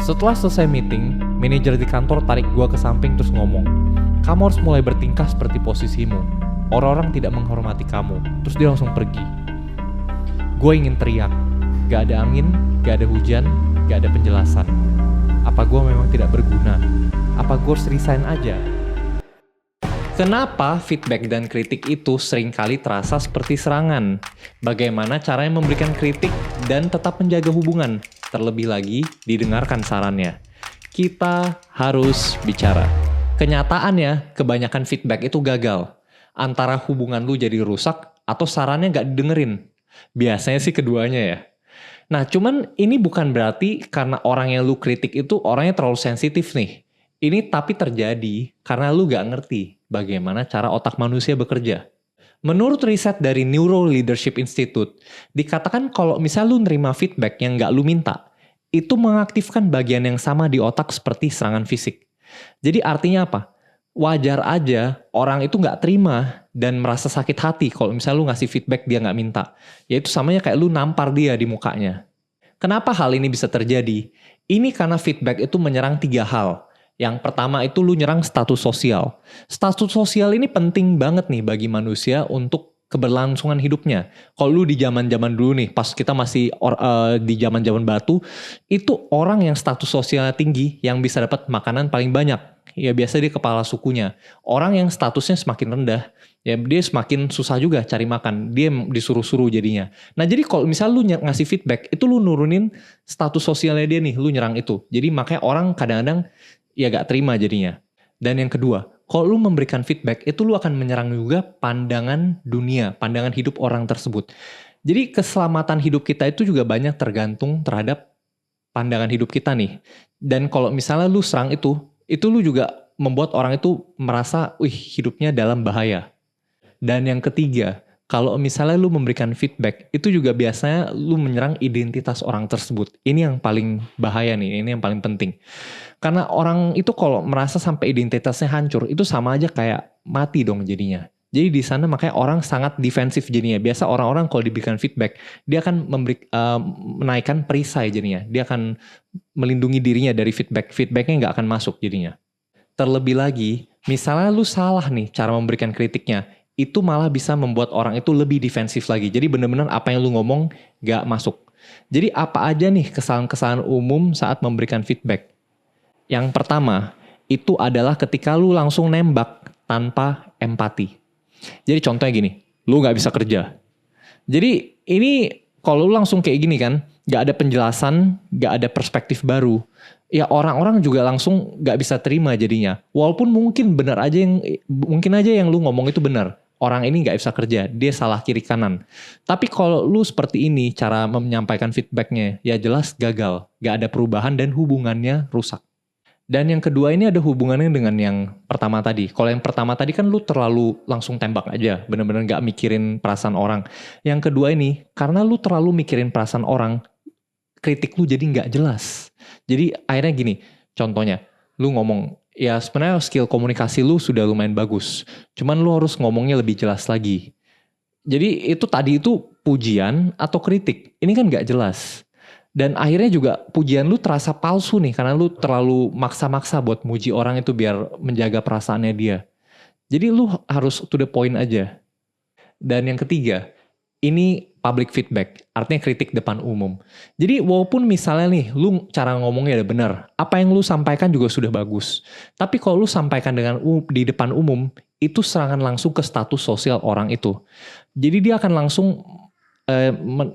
Setelah selesai meeting, manajer di kantor tarik gue ke samping terus ngomong, "Kamu harus mulai bertingkah seperti posisimu. Orang-orang tidak menghormati kamu." Terus dia langsung pergi. Gue ingin teriak. Gak ada angin, gak ada hujan, gak ada penjelasan. Apa gue memang tidak berguna? Apa gue harus resign aja? Kenapa feedback dan kritik itu seringkali terasa seperti serangan? Bagaimana caranya memberikan kritik dan tetap menjaga hubungan? Terlebih lagi, didengarkan sarannya. Kita harus bicara. Kenyataannya, kebanyakan feedback itu gagal. Antara hubungan lu jadi rusak atau sarannya gak didengerin. Biasanya sih keduanya ya. Nah, cuman ini bukan berarti karena orang yang lu kritik itu orangnya terlalu sensitif nih. Ini tapi terjadi karena lu gak ngerti bagaimana cara otak manusia bekerja. Menurut riset dari Neuro Leadership Institute, dikatakan kalau misal lu nerima feedback yang gak lu minta, itu mengaktifkan bagian yang sama di otak seperti serangan fisik. Jadi artinya apa? Wajar aja orang itu gak terima dan merasa sakit hati kalau misal lu ngasih feedback dia gak minta. Yaitu samanya kayak lu nampar dia di mukanya. Kenapa hal ini bisa terjadi? Ini karena feedback itu menyerang 3 hal. Yang pertama itu lu nyerang status sosial. Status sosial ini penting banget nih bagi manusia untuk keberlangsungan hidupnya. Kalau lu di zaman-zaman dulu nih, pas kita masih di zaman-zaman batu, itu orang yang status sosialnya tinggi yang bisa dapat makanan paling banyak. Ya biasa dia kepala sukunya. Orang yang statusnya semakin rendah, ya dia semakin susah juga cari makan. Dia disuruh-suruh jadinya. Nah jadi kalau misal lu ngasih feedback, itu lu nurunin status sosialnya dia nih, lu nyerang itu. Jadi makanya orang kadang-kadang ya gak terima jadinya. Dan yang kedua, kalau lu memberikan feedback, itu lu akan menyerang juga pandangan dunia, pandangan hidup orang tersebut. Jadi keselamatan hidup kita itu juga banyak tergantung terhadap pandangan hidup kita nih. Dan kalau misalnya lu serang itu lu juga membuat orang itu merasa, hidupnya dalam bahaya. Dan yang ketiga, kalau misalnya lu memberikan feedback, itu juga biasanya lu menyerang identitas orang tersebut. Ini yang paling bahaya nih, ini yang paling penting. Karena orang itu kalau merasa sampai identitasnya hancur, itu sama aja kayak mati dong jadinya. Jadi di sana makanya orang sangat defensif jadinya. Biasa orang-orang kalau diberikan feedback, dia akan menaikkan perisai jadinya. Dia akan melindungi dirinya dari feedback. Feedbacknya nggak akan masuk jadinya. Terlebih lagi, misalnya lu salah nih cara memberikan kritiknya, itu malah bisa membuat orang itu lebih defensif lagi. Jadi benar-benar apa yang lu ngomong gak masuk. Jadi apa aja nih kesalahan-kesalahan umum saat memberikan feedback? Yang pertama, itu adalah ketika lu langsung nembak tanpa empati. Jadi contohnya gini, lu gak bisa kerja. Jadi ini kalau lu langsung kayak gini kan, gak ada penjelasan, gak ada perspektif baru. Ya orang-orang juga langsung gak bisa terima jadinya. Walaupun mungkin aja yang lu ngomong itu benar. Orang ini gak bisa kerja, dia salah kiri kanan. Tapi kalau lu seperti ini cara menyampaikan feedbacknya, ya jelas gagal. Gak ada perubahan dan hubungannya rusak. Dan yang kedua ini ada hubungannya dengan yang pertama tadi. Kalau yang pertama tadi kan lu terlalu langsung tembak aja, bener-bener gak mikirin perasaan orang. Yang kedua ini, karena lu terlalu mikirin perasaan orang, kritik lu jadi gak jelas. Jadi akhirnya gini, contohnya, lu ngomong, ya sebenarnya skill komunikasi lu sudah lumayan bagus. Cuman lu harus ngomongnya lebih jelas lagi. Jadi itu tadi itu pujian atau kritik. Ini kan gak jelas. Dan akhirnya juga pujian lu terasa palsu nih. Karena lu terlalu maksa-maksa buat muji orang itu biar menjaga perasaannya dia. Jadi lu harus to the point aja. Dan yang ketiga, ini public feedback, artinya kritik depan umum. Jadi walaupun misalnya nih, lu cara ngomongnya udah benar, apa yang lu sampaikan juga sudah bagus. Tapi kalau lu sampaikan di depan umum, itu serangan langsung ke status sosial orang itu. Jadi dia akan langsung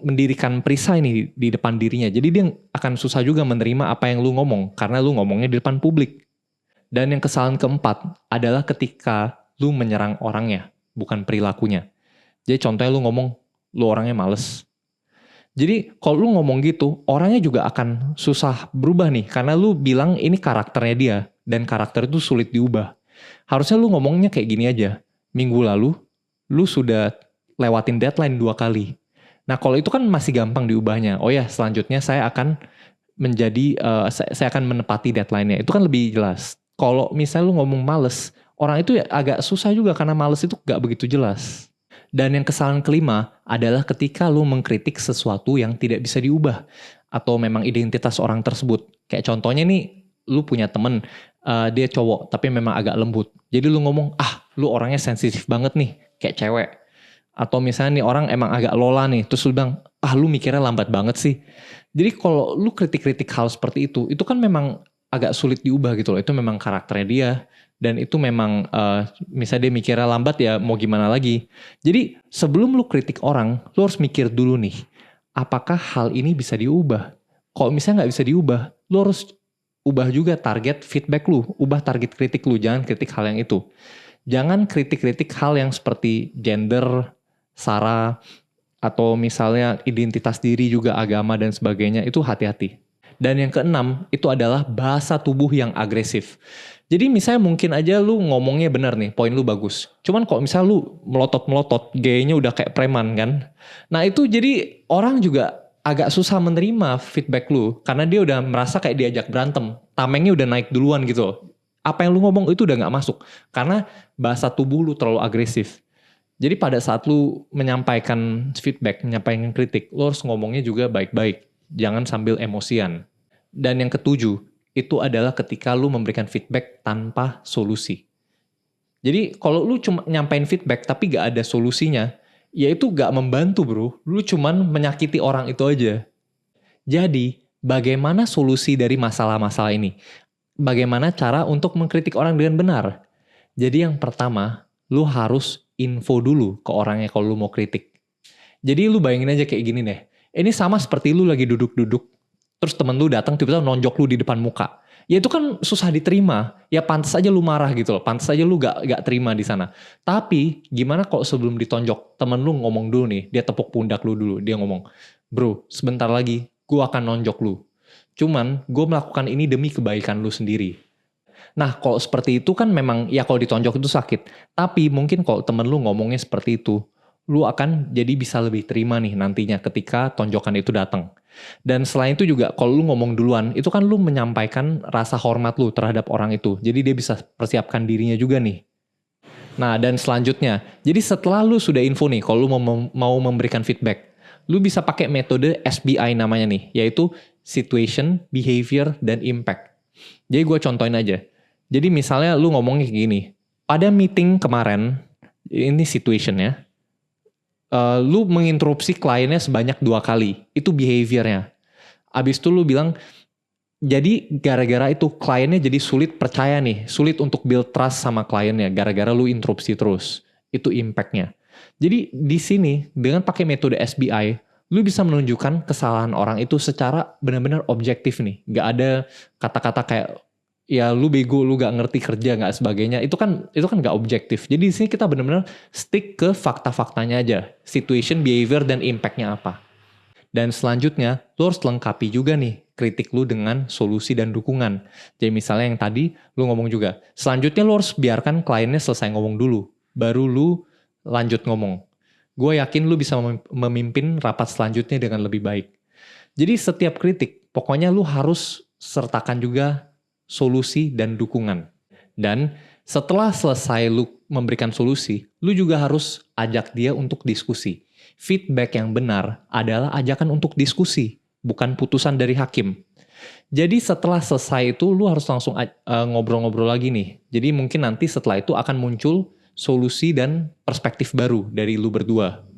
mendirikan perisai nih di depan dirinya. Jadi dia akan susah juga menerima apa yang lu ngomong, karena lu ngomongnya di depan publik. Dan yang kesalahan keempat adalah ketika lu menyerang orangnya, bukan perilakunya. Jadi contohnya lu ngomong, lu orangnya males. Jadi kalau lu ngomong gitu, orangnya juga akan susah berubah nih. Karena lu bilang ini karakternya dia. Dan karakter itu sulit diubah. Harusnya lu ngomongnya kayak gini aja. Minggu lalu, lu sudah lewatin deadline 2 kali. Nah kalau itu kan masih gampang diubahnya. Oh ya selanjutnya saya akan saya akan menepati deadline-nya. Itu kan lebih jelas. Kalau misalnya lu ngomong males, orang itu ya agak susah juga. Karena males itu gak begitu jelas. Dan yang kesalahan kelima adalah ketika lu mengkritik sesuatu yang tidak bisa diubah. atau memang identitas orang tersebut. Kayak contohnya nih, lu punya temen, dia cowok tapi memang agak lembut. Jadi lu ngomong, lu orangnya sensitif banget nih, kayak cewek. Atau misalnya nih orang emang agak lola nih, terus lu bilang, lu mikirnya lambat banget sih. Jadi kalau lu kritik-kritik hal seperti itu kan memang agak sulit diubah gitu loh. Itu memang karakternya dia. Dan itu memang misalnya dia mikirnya lambat ya mau gimana lagi. Jadi sebelum lu kritik orang, lu harus mikir dulu nih, apakah hal ini bisa diubah? Kalau misalnya nggak bisa diubah, lu harus ubah juga target feedback lu, ubah target kritik lu, jangan kritik hal yang itu. Jangan kritik-kritik hal yang seperti gender, sara, atau misalnya identitas diri juga agama dan sebagainya, itu hati-hati. Dan yang keenam, itu adalah bahasa tubuh yang agresif. Jadi misalnya mungkin aja lu ngomongnya benar nih, poin lu bagus. Cuman kalau misalnya lu melotot-melotot, gayanya udah kayak preman kan. Nah itu jadi orang juga agak susah menerima feedback lu. Karena dia udah merasa kayak diajak berantem. Tamengnya udah naik duluan gitu loh. Apa yang lu ngomong itu udah gak masuk. Karena bahasa tubuh lu terlalu agresif. Jadi pada saat lu menyampaikan feedback, menyampaikan kritik, lu harus ngomongnya juga baik-baik. Jangan sambil emosian. Dan yang ketujuh, itu adalah ketika lu memberikan feedback tanpa solusi. Jadi kalau lu cuma nyampein feedback tapi gak ada solusinya, ya itu gak membantu bro. Lu cuman menyakiti orang itu aja. Jadi bagaimana solusi dari masalah-masalah ini? Bagaimana cara untuk mengkritik orang dengan benar? Jadi yang pertama, lu harus info dulu ke orangnya kalau lu mau kritik. Jadi lu bayangin aja kayak gini deh. Ini sama seperti lu lagi duduk-duduk, terus temen lu datang tiba-tiba nonjok lu di depan muka. Ya itu kan susah diterima. Ya pantas aja lu marah gitu loh. Pantas aja lu gak terima di sana. Tapi gimana kalau sebelum ditonjok, temen lu ngomong dulu nih. Dia tepuk pundak lu dulu. Dia ngomong, bro sebentar lagi gue akan nonjok lu. Cuman gue melakukan ini demi kebaikan lu sendiri. Nah kalau seperti itu kan memang ya kalau ditonjok itu sakit. Tapi mungkin kalau temen lu ngomongnya seperti itu, lu akan jadi bisa lebih terima nih nantinya ketika tonjokan itu datang. Dan selain itu juga kalau lu ngomong duluan, itu kan lu menyampaikan rasa hormat lu terhadap orang itu. Jadi dia bisa persiapkan dirinya juga nih. Nah dan selanjutnya, jadi setelah lu sudah info nih kalau lu mau memberikan feedback, lu bisa pakai metode SBI namanya nih, yaitu Situation, Behavior, dan Impact. Jadi gue contohin aja. Jadi misalnya lu ngomongnya gini, pada meeting kemarin, ini situation ya, lu menginterupsi kliennya sebanyak 2 kali. Itu behaviornya. Abis itu lu bilang, jadi gara-gara itu kliennya jadi sulit percaya nih. Sulit untuk build trust sama kliennya. Gara-gara lu interupsi terus. Itu impactnya. Jadi di sini dengan pakai metode SBI, lu bisa menunjukkan kesalahan orang itu secara benar-benar objektif nih. Gak ada kata-kata kayak ya lu bego, lu gak ngerti kerja, gak sebagainya. Itu kan gak objektif. Jadi di sini kita benar-benar stick ke fakta-faktanya aja. Situation, behavior, dan impact-nya apa. Dan selanjutnya, lu harus lengkapi juga nih kritik lu dengan solusi dan dukungan. Jadi misalnya yang tadi lu ngomong juga. Selanjutnya lu harus biarkan kliennya selesai ngomong dulu. Baru lu lanjut ngomong. Gue yakin lu bisa memimpin rapat selanjutnya dengan lebih baik. Jadi setiap kritik, pokoknya lu harus sertakan juga solusi dan dukungan. Dan setelah selesai lu memberikan solusi, lu juga harus ajak dia untuk diskusi. Feedback yang benar adalah ajakan untuk diskusi, bukan putusan dari hakim. Jadi setelah selesai itu lu harus langsung ngobrol-ngobrol lagi nih. Jadi mungkin nanti setelah itu akan muncul solusi dan perspektif baru dari lu berdua.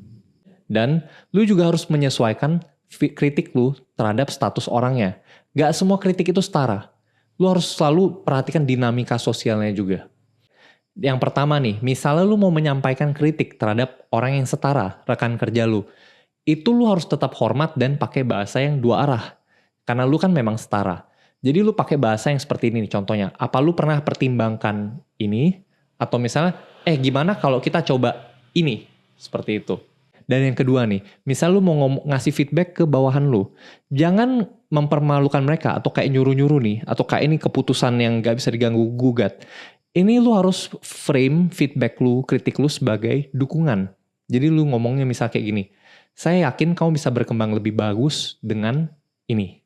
Dan lu juga harus menyesuaikan kritik lu terhadap status orangnya. Gak semua kritik itu setara. Lu harus selalu perhatikan dinamika sosialnya juga. Yang pertama nih, misalnya lu mau menyampaikan kritik terhadap orang yang setara, rekan kerja lu. Itu lu harus tetap hormat dan pakai bahasa yang dua arah. Karena lu kan memang setara. Jadi lu pakai bahasa yang seperti ini nih contohnya. Apa lu pernah pertimbangkan ini? Atau misalnya, gimana kalau kita coba ini? Seperti itu. Dan yang kedua nih, misal lu mau ngasih feedback ke bawahan lu, jangan mempermalukan mereka atau kayak nyuruh-nyuruh nih, atau kayak ini keputusan yang gak bisa diganggu gugat. Ini lu harus frame feedback lu, kritik lu sebagai dukungan. Jadi lu ngomongnya misal kayak gini, saya yakin kamu bisa berkembang lebih bagus dengan ini.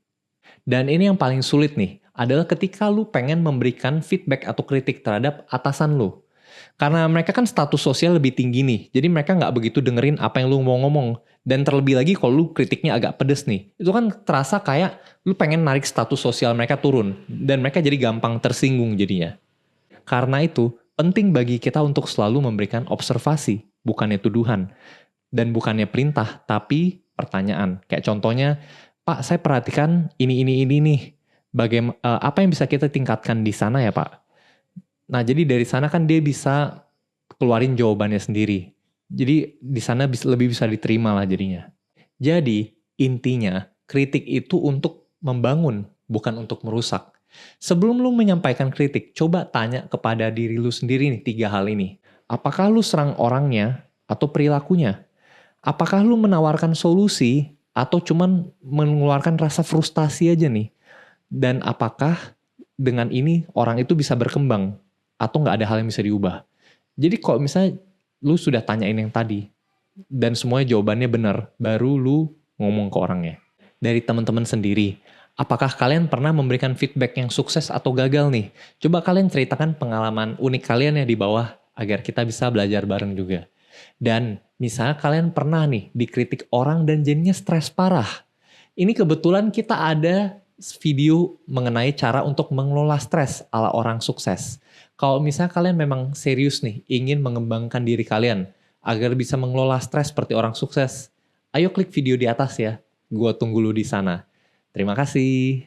Dan ini yang paling sulit nih, adalah ketika lu pengen memberikan feedback atau kritik terhadap atasan lu. Karena mereka kan status sosial lebih tinggi nih, jadi mereka nggak begitu dengerin apa yang lu mau ngomong. Dan terlebih lagi kalau lu kritiknya agak pedes nih, itu kan terasa kayak lu pengen narik status sosial mereka turun, dan mereka jadi gampang tersinggung jadinya. Karena itu, penting bagi kita untuk selalu memberikan observasi, bukannya tuduhan. Dan bukannya perintah, tapi pertanyaan. Kayak contohnya, Pak, saya perhatikan ini nih. Apa yang bisa kita tingkatkan di sana ya, Pak? Nah, jadi dari sana kan dia bisa keluarin jawabannya sendiri. Jadi di sana lebih bisa diterima lah jadinya. Jadi, intinya, kritik itu untuk membangun, bukan untuk merusak. Sebelum lu menyampaikan kritik, coba tanya kepada diri lu sendiri nih 3 hal ini. Apakah lu serang orangnya atau perilakunya? Apakah lu menawarkan solusi atau cuman mengeluarkan rasa frustasi aja nih? Dan apakah dengan ini orang itu bisa berkembang atau nggak ada hal yang bisa diubah? Jadi kalau misalnya lu sudah tanyain yang tadi dan semuanya jawabannya benar, baru lu ngomong ke orangnya. Dari teman-teman sendiri, apakah kalian pernah memberikan feedback yang sukses atau gagal nih? Coba kalian ceritakan pengalaman unik kalian ya di bawah agar kita bisa belajar bareng juga. Dan misalnya kalian pernah nih dikritik orang dan jadinya stres parah. Ini kebetulan kita ada video mengenai cara untuk mengelola stres ala orang sukses. Kalau misalnya kalian memang serius nih ingin mengembangkan diri kalian agar bisa mengelola stres seperti orang sukses, ayo klik video di atas ya. Gua tunggu lu di sana. Terima kasih.